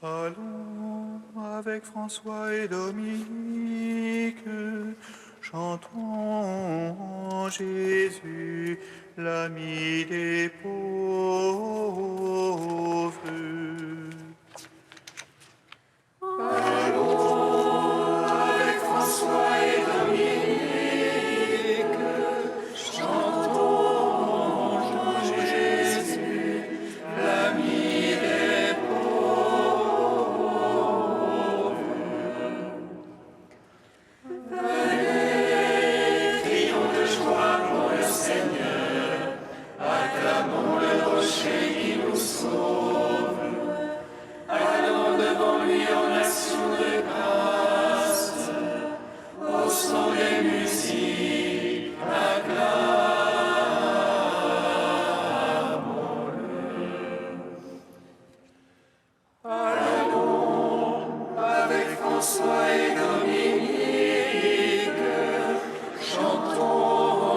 Allons avec François et Dominique, chantons Jésus, l'ami des pauvres. Allons avec François et Dominique, chantons Jésus, l'ami des pauvres. Venez, crions de joie pour le Seigneur, acclamons le rocher qui nous sauve. Allons devant lui en action de grâce, au son des musiques, acclamons-le. Allons avec François et Dominique, chantons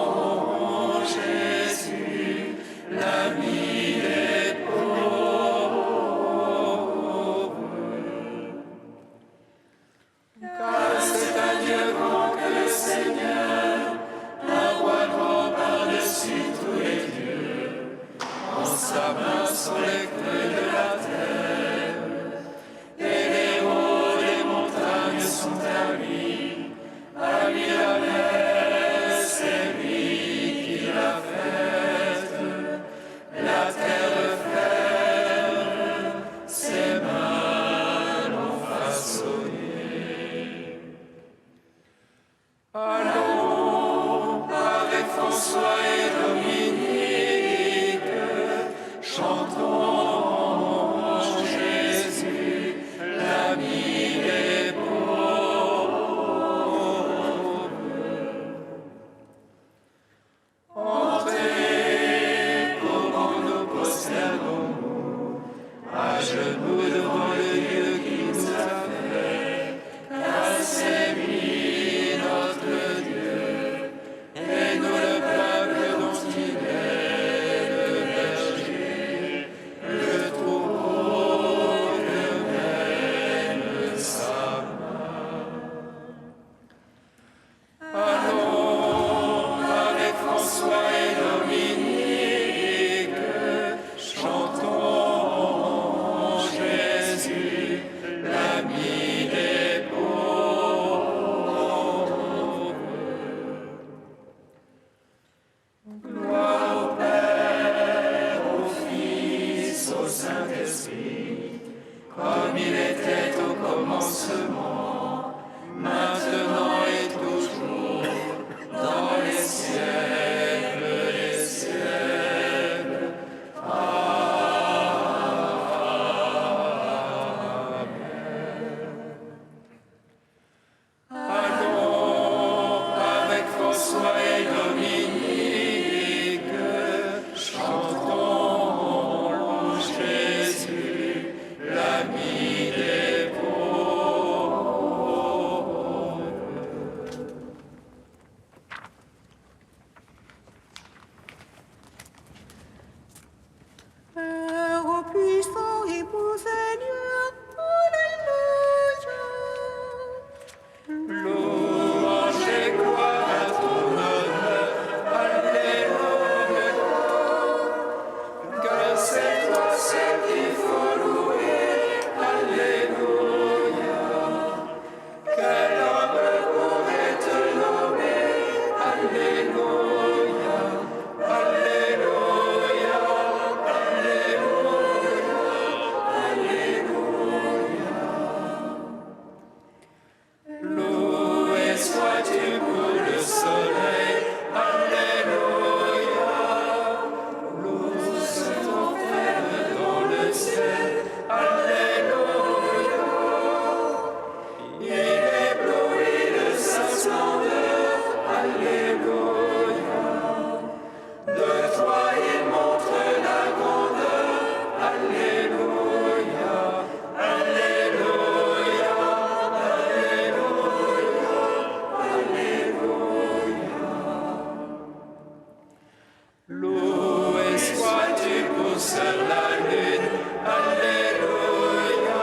Jésus, l'ami des pauvres. Car c'est un Dieu grand que le Seigneur, un roi grand par-dessus tous les dieux. En sa main sont les creux de la terre, et les hauts des montagnes sont à lui. À lui la mer, c'est lui qui l'a faite. La terre ferme, ses mains l'ont façonné. Allons avec François et Dominique, chantons Jésus, l'ami des pauvres. Entrez, comment nous prosternons-nous, à genoux devant le Dieu qui nous a fait, car c'est lui notre Dieu, et nous le peuple dont il est le berger, le troupeau que mène sa main. Allons avec François et Dominique, chantons Jésus, l'ami des pauvres. Gloire au Père, au Fils, au Saint-Esprit, comme il était au commencement, maintenant et toujours, dans les siècles des siècles. Amen. Allons avec François et Dominique, chantons Jésus, l'ami des pauvres. Père au puissant et beau Seigneur, Alléluia. Louange et gloire à ton honneur, Alléluia. Car c'est toi seul qu'il faut louer, Alléluia. Quel homme pourrait te nommer, Alléluia, Alléluia, Alléluia, Alléluia. Loué sois-tu pour le soleil, Alléluia. Loue ton frère dans le ciel, Alléluia. Il éblouit de sa splendeur, Alléluia. De toi il montre la grandeur, Alléluia, Alléluia, Alléluia, Alléluia. Loué sois-tu pour seul la lune, Alléluia.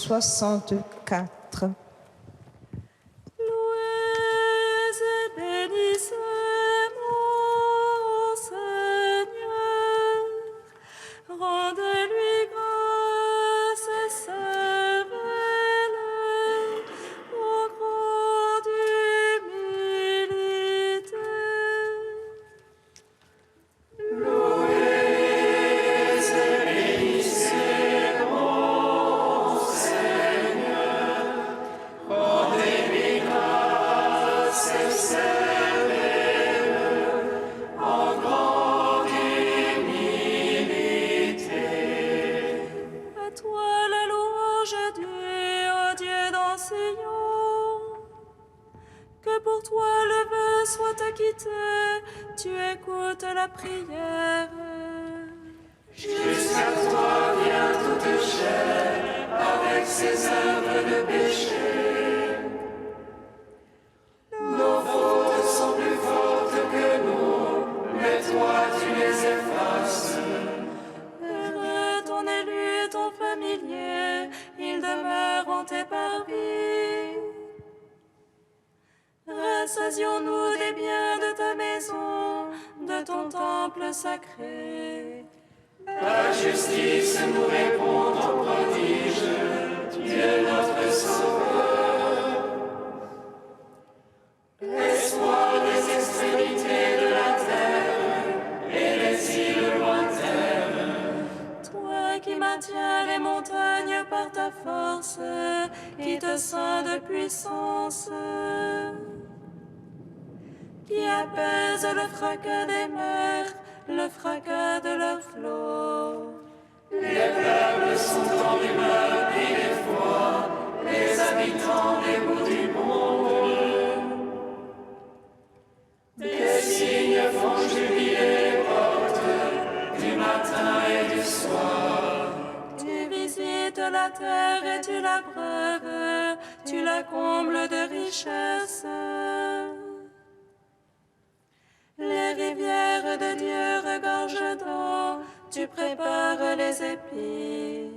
64. Louez et bénissez mon Seigneur. Rendez-lui grâce et servez-le en grande humilité. À toi la louange due, ô Dieu dans Sion. Que pour toi le vœu soit acquitté, tu écoutes la prière. Jusqu'à toi vient toute chair avec ses œuvres de péché. Nos fautes sont plus fortes que nous, mais toi tu les effaces. Heureux ton élu, ton familier, ils demeurent éparpillés. Rassasions-nous des biens de ta maison, de ton temple sacré. Ta justice nous répond en prodige, Dieu notre Sauveur. Espoir des extrémités de la terre et des îles lointaines. Toi qui maintiens les montagnes par ta force, qui te ceint de puissance, qui apaise le fracas des mers, le fracas de leurs flots. Les peuples sont en humeur et d'effroi, les habitants des bouts du monde. Des signes font jubiler les portes, du matin et du soir. Tu visites la terre et tu la breuves, tu la combles de richesses. Les rivières de Dieu regorgent d'eau, tu prépares les épis.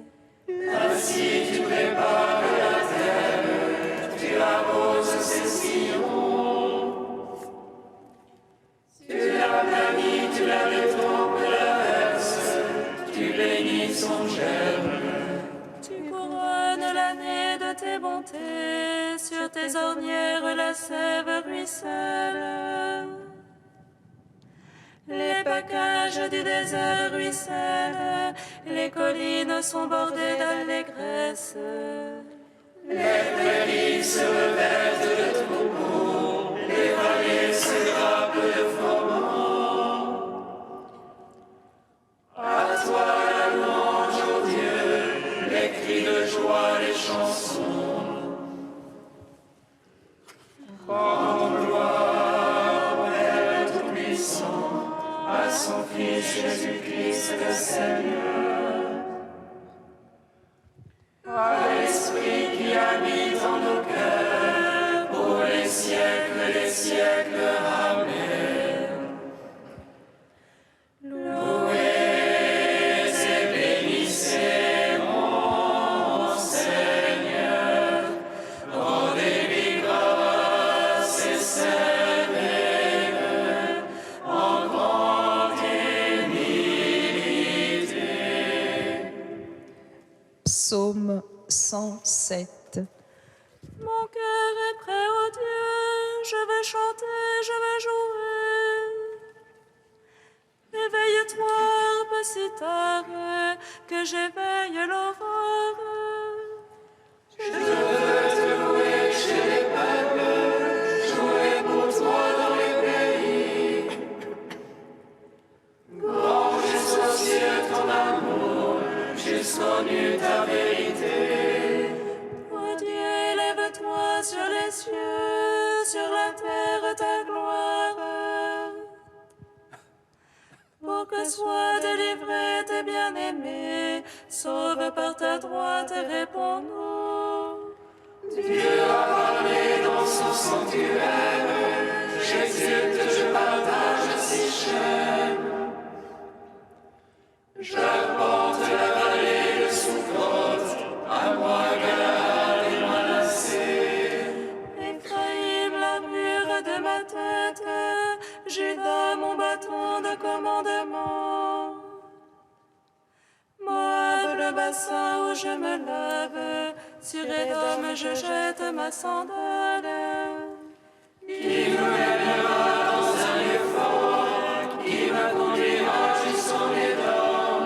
Ainsi tu prépares la terre, tu arroses ses sillons. Tu la planis, tu la détrompes, la verse, tu bénis son germe. Tu couronnes l'année de tes bontés, sur tes ornières la sève ruisselle. Les packages du désert ruissellent, les collines sont bordées d'allégresse. Les prairies se revêtent de troupeaux, les vallées se drapent de froment. À toi la louange, ô Dieu, les cris de joie, les chansons. Rendons gloire au Père Tout-Puissant, à son Fils Jésus-Christ le Seigneur. À l'Esprit qui habite en nos cœurs, pour les siècles des siècles. Amen. Louez et bénissez mon Seigneur, rendez-lui grâce et servez-le en grande humilité. Psaume 107. Mon cœur est prêt au Dieu, je veux chanter, je veux jouer. Éveille-toi, harpe si tard, que j'éveille l'aurore. Je veux te louer chez les peuples, jouer pour toi dans les pays. Grand jusqu'aux cieux ton amour, jusqu'aux nues ta vérité. Ô Dieu, élève-toi sur les cieux, sur la terre ta gloire. Pour que soient délivrés tes bien-aimés, sauve par ta droite et réponds-nous. Dieu a parlé dans son sanctuaire, j'exulte, je partage si j'aime. J'arpente la vallée de Soukhot, à moi bassin où je me lave, sur Édom je jette ma sandale. Il me mènera dans un lieu fort, il me conduira jusqu'en Édom.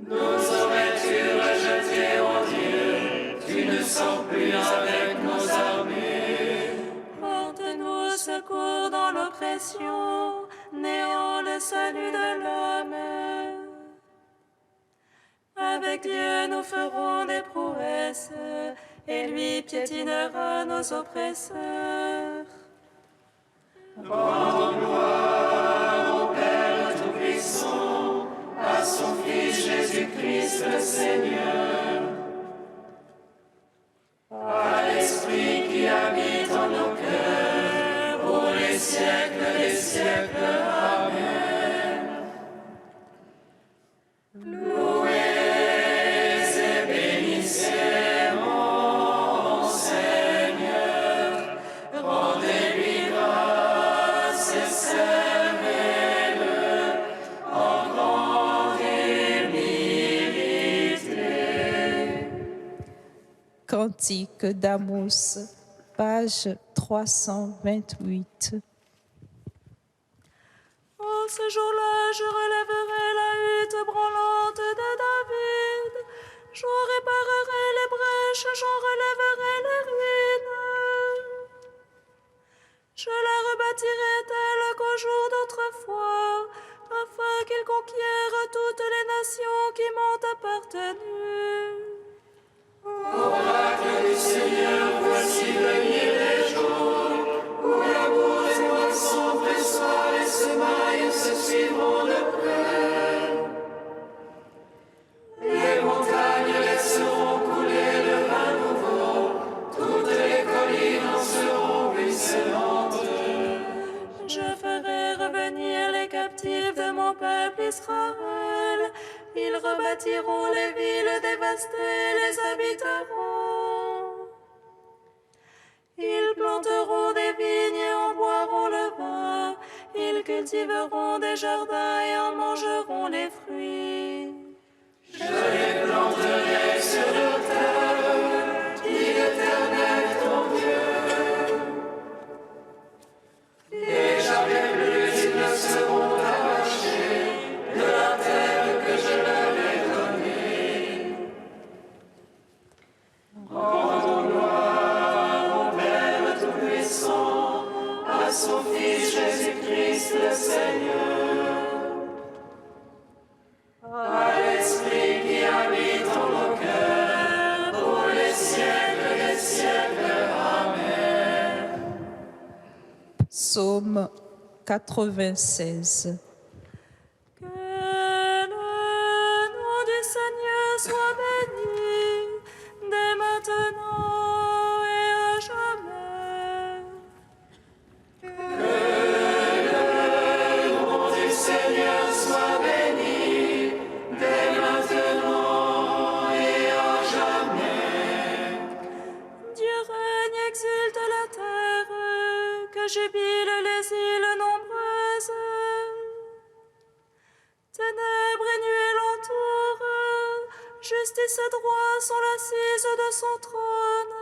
Nous aurais-tu rejeté, ô Dieu, tu ne sors plus avec nos armées. Porte-nous secours dans l'oppression, néant le salut de l'homme. Avec Dieu nous ferons des prouesses, et lui piétinera nos oppresseurs. Rendons gloire au Père Tout-Puissant, à son Fils Jésus-Christ le Seigneur, à l'Esprit qui habite en nos cœurs, pour les siècles des siècles. Amen. Louez et bénissez mon Seigneur, rendez-lui grâce et servez-le en grande humilité. Cantique d'Amos, page 328. En ce jour-là, je relèverai la hutte branlante de David. J'en réparerai les brèches, j'en relèverai les ruines. Je la rebâtirai telle qu'au jour d'autrefois, afin qu'il conquiert toutes les nations qui m'ont appartenu. Oracle du Seigneur, voici venir les jours où l'amour et moisson pressoir les semailles se suivront de près. Les montagnes laisseront couler le vin nouveau, toutes les collines en seront ruisselantes. Je ferai revenir les captifs de mon peuple Israël. Ils rebâtiront les villes dévastées, les habiteront. Ils planteront des vignes et en boiront le vin. Ils cultiveront des jardins et en mangeront les fruits. Je les planterai sur leur terre, dit l'Éternel ton Dieu. Et jamais plus ils ne seront arrachés de la terre que je leur ai donnée. Rendons gloire au Père Tout-Puissant, à son Fils Jésus-Christ le Seigneur, à l'Esprit qui habite en nos cœurs, pour les siècles des siècles. Amen. Psaume 96. Que le nom du Seigneur soit béni, dès maintenant et à jamais. Le nom du Seigneur soit béni, dès maintenant et à jamais. Dieu règne, exulte la terre, que jubilent les îles nombreuses. Ténèbres et nuées l'entourent, justice et droit sont l'assise de son trône.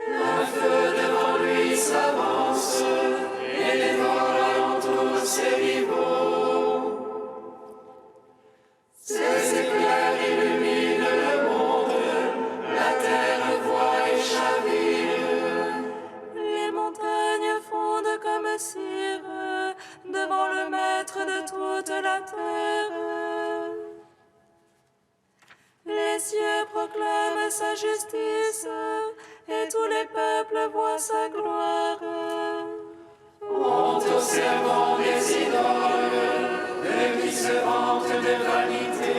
Un feu devant lui s'avance, et dévore alentour ses rivaux. Ses éclairs illuminent le monde, la terre voit et chavire. Les montagnes fondent comme cire devant le Maître de toute la terre. Les cieux proclament sa justice et tous les peuples voient sa gloire. Honte aux servants des idoles, eux qui se vantent de vanité.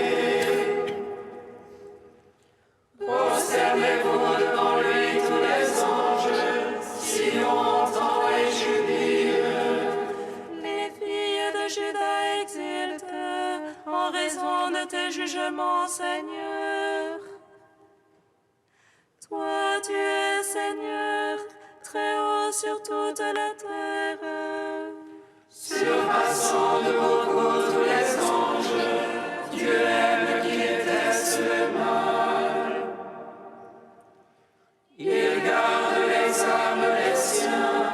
Prosternez-vous devant lui tous les anges, Sion entend et jubile. Les filles de Juda exultent en raison de tes jugements, Seigneur. Toi, tu es Seigneur, très haut sur toute la terre. Surpassant de beaucoup tous les anges, Dieu aime qui déteste le mal. Il garde les âmes des siens,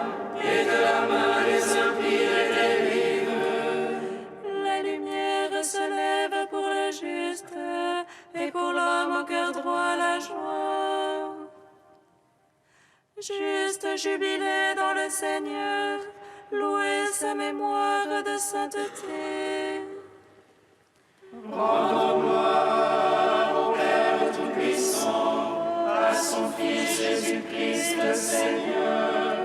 et de la main des impies les délivre. La lumière se lève pour le juste, et pour l'homme au cœur droit la joie. Juste jubilé dans le Seigneur, louez sa mémoire de sainteté. Rendons gloire au Père Tout-Puissant, à son Fils Jésus-Christ le Seigneur,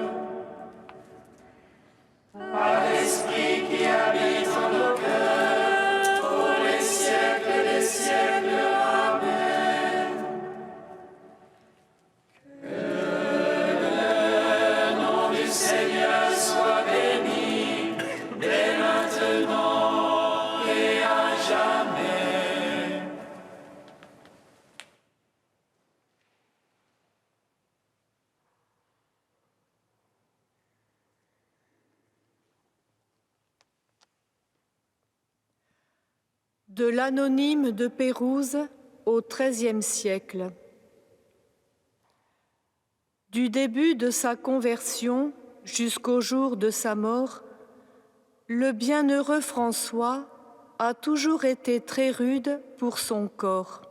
par l'Esprit qui habite en nos cœurs, pour les siècles des siècles. Amen. Que le nom du Seigneur soit béni, dès maintenant et à jamais. De l'anonyme de Pérouse au XIIIe siècle. Du début de sa conversion jusqu'au jour de sa mort, le bienheureux François a toujours été très rude pour son corps.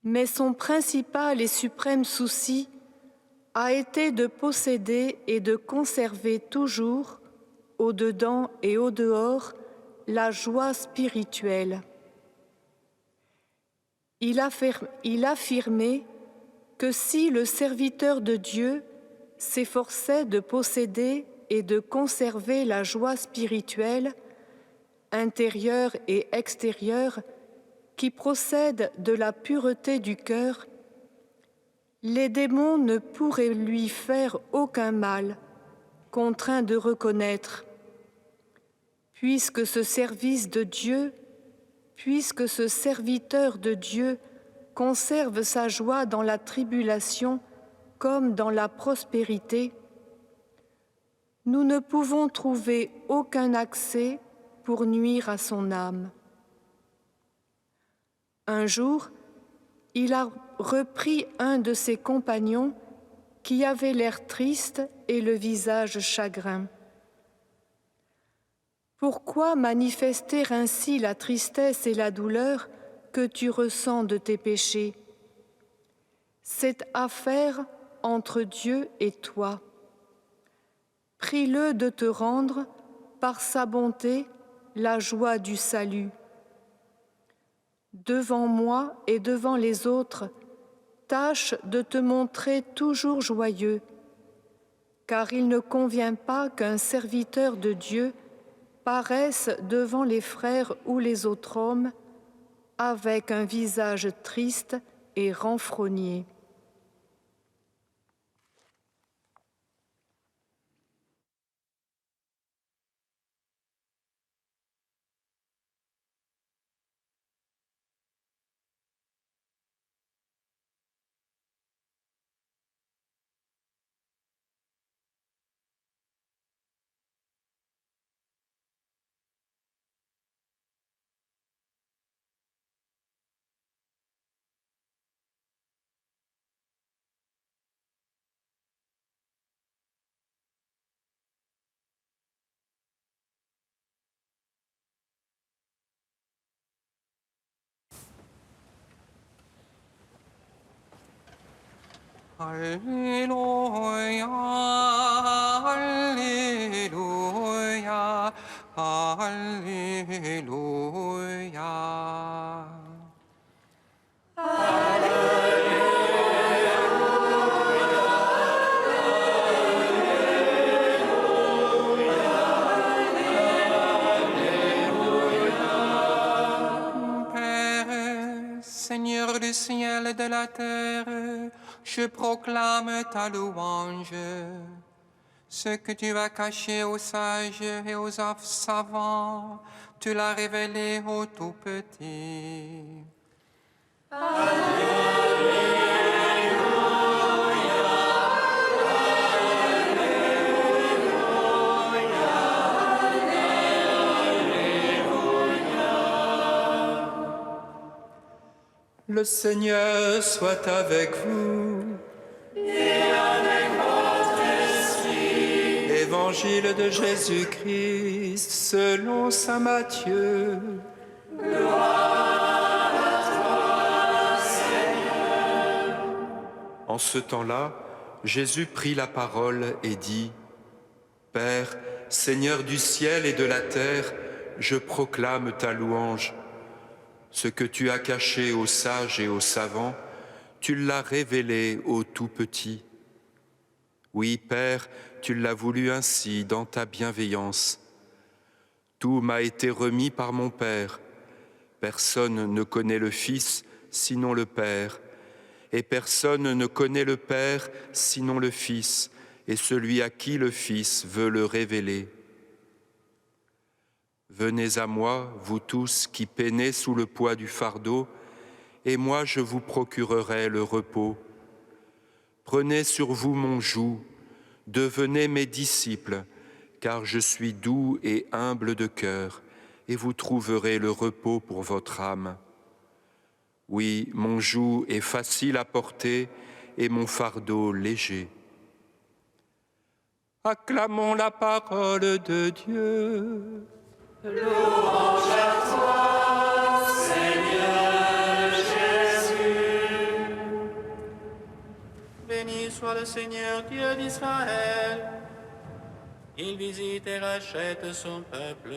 Mais son principal et suprême souci a été de posséder et de conserver toujours, au-dedans et au-dehors, la joie spirituelle. Il affirmait que si le serviteur de Dieu s'efforçait de posséder et de conserver la joie spirituelle, intérieure et extérieure, qui procède de la pureté du cœur, les démons ne pourraient lui faire aucun mal, contraint de reconnaître. Puisque ce service de Dieu, puisque ce serviteur de Dieu conserve sa joie dans la tribulation comme dans la prospérité, nous ne pouvons trouver aucun accès pour nuire à son âme. Un jour, il a repris un de ses compagnons qui avait l'air triste et le visage chagrin. Pourquoi manifester ainsi la tristesse et la douleur que tu ressens de tes péchés? C'est affaire entre Dieu et toi. Prie-le de te rendre, par sa bonté, la joie du salut. Devant moi et devant les autres, tâche de te montrer toujours joyeux, car il ne convient pas qu'un serviteur de Dieu paraissent devant les frères ou les autres hommes avec un visage triste et renfrogné. Alléluia, Alléluia, Alléluia. Père, Seigneur du ciel et de la terre, je proclame ta louange. Ce que tu as caché aux sages et aux savants, tu l'as révélé aux tout petits. Le Seigneur soit avec vous. Et avec votre esprit. Évangile de Jésus-Christ selon saint Matthieu. Gloire à toi, Seigneur. En ce temps-là, Jésus prit la parole et dit : Père, Seigneur du ciel et de la terre, je proclame ta louange. Ce que tu as caché aux sages et aux savants, tu l'as révélé aux tout-petits. Oui, Père, tu l'as voulu ainsi dans ta bienveillance. Tout m'a été remis par mon Père. Personne ne connaît le Fils sinon le Père, et personne ne connaît le Père sinon le Fils, et celui à qui le Fils veut le révéler. Venez à moi, vous tous qui peinez sous le poids du fardeau, et moi je vous procurerai le repos. Prenez sur vous mon joug, devenez mes disciples, car je suis doux et humble de cœur, et vous trouverez le repos pour votre âme. Oui, mon joug est facile à porter, et mon fardeau léger. Acclamons la parole de Dieu. Louange à toi, Seigneur Jésus. Béni soit le Seigneur Dieu d'Israël. Il visite et rachète son peuple.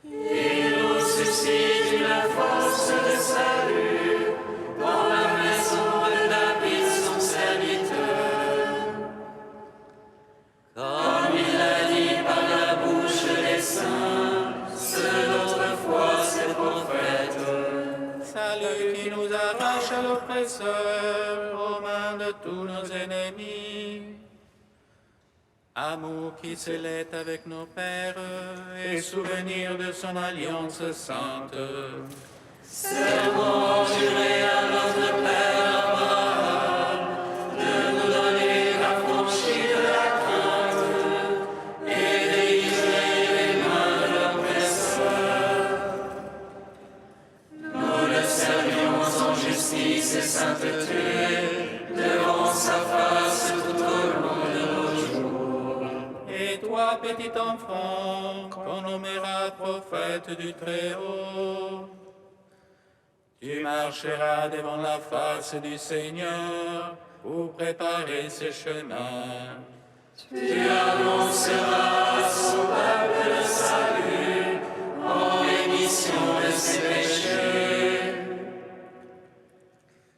Il nous suscite une force de salut dans la maison de David son serviteur. Comme il l'a dit par la bouche des saints, ceux d'autrefois ses prophètes. Salut qui nous arrache à l'oppresseur, aux mains de tous nos ennemis. Amour qui s'élève avec nos pères et souvenir de son alliance sainte. Serment juré à notre Père Abraham de nous donner affranchis de la crainte et délivrer les mains de l'oppresseur. Nous le servions en justice et sainteté devant sa face tout au long de nos jours. Et toi, petit enfant, qu'on nommera prophète du Très-Haut, tu marcheras devant la face du Seigneur pour préparer ses chemins. Tu annonceras à son peuple le salut en rémission de ses péchés.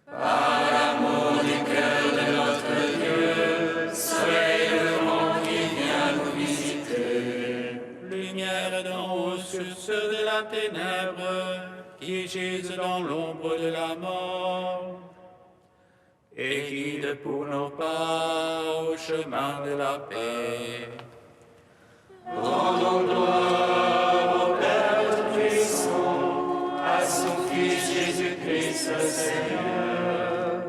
Par l'amour du cœur de notre Dieu, soleil levant qui vient nous visiter. Lumière d'en haut sur ceux de la ténèbre qui gisent dans l'ombre de la mort, et guide pour nos pas au chemin de la paix. Rendons gloire au Père Tout-Puissant, à son Fils Jésus-Christ le Seigneur,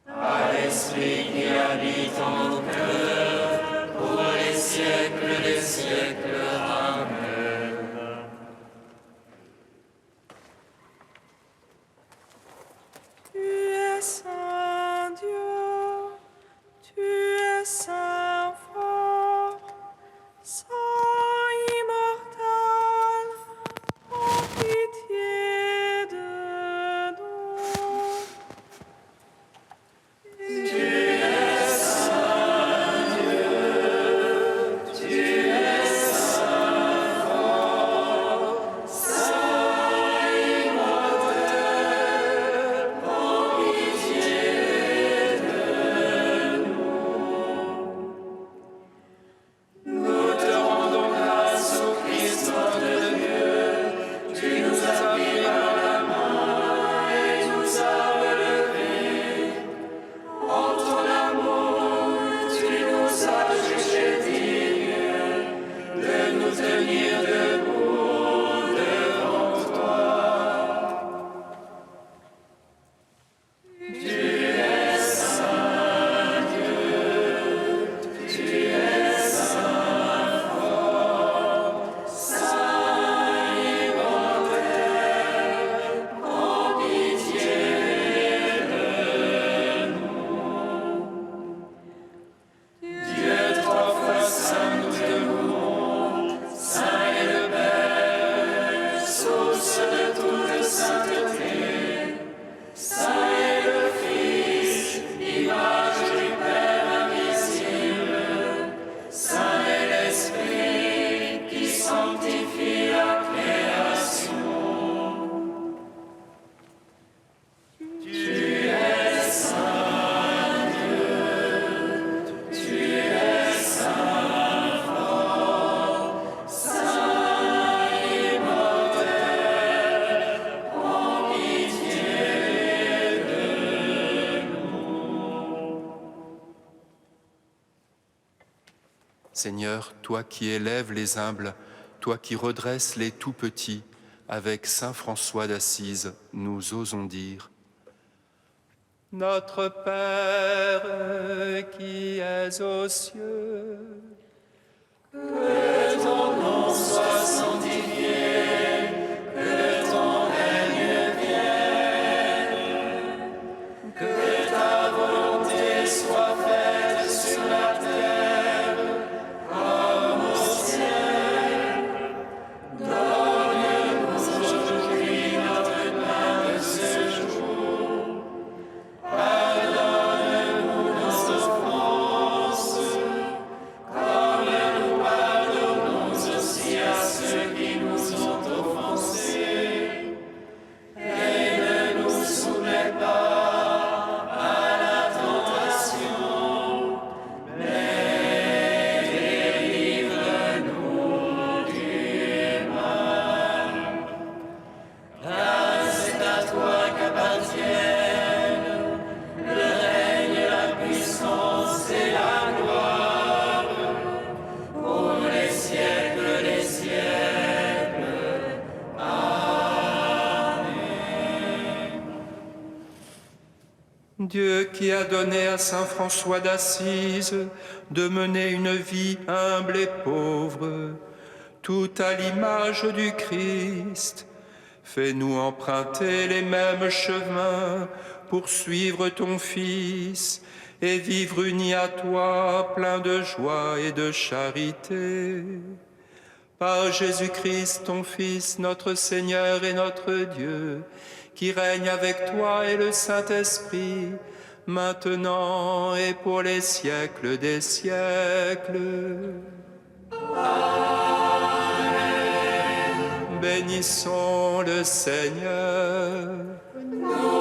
à l'Esprit qui habite en nos cœurs, pour les siècles des siècles. Amen. Tu es saint Dieu, tu es saint fort, saint immortel, en pitié de nous. Seigneur, toi qui élèves les humbles, toi qui redresses les tout-petits, avec saint François d'Assise, nous osons dire: Notre Père qui es aux cieux, que ton nom soit sanctifié, que ton règne vienne, que ta volonté soit faite sur la terre comme au ciel. Donne-nous aujourd'hui notre pain de ce jour. Pardonne-nous nos offenses, comme nous pardonnons aussi à ceux qui nous ont offensés. Et ne nous soumets pas à la tentation, mais délivre-nous du mal. Car c'est à toi qu'appartiennent le règne, la puissance et la gloire, pour les siècles des siècles. Amen. Dieu qui a donné à saint François d'Assise de mener une vie humble et pauvre, tout à l'image du Christ, fais-nous emprunter les mêmes chemins pour suivre ton Fils et vivre unis à toi, plein de joie et de charité. Par Jésus-Christ, ton Fils, notre Seigneur et notre Dieu, qui règne avec toi et le Saint-Esprit, maintenant et pour les siècles des siècles. Amen. Bénissons le Seigneur. Nous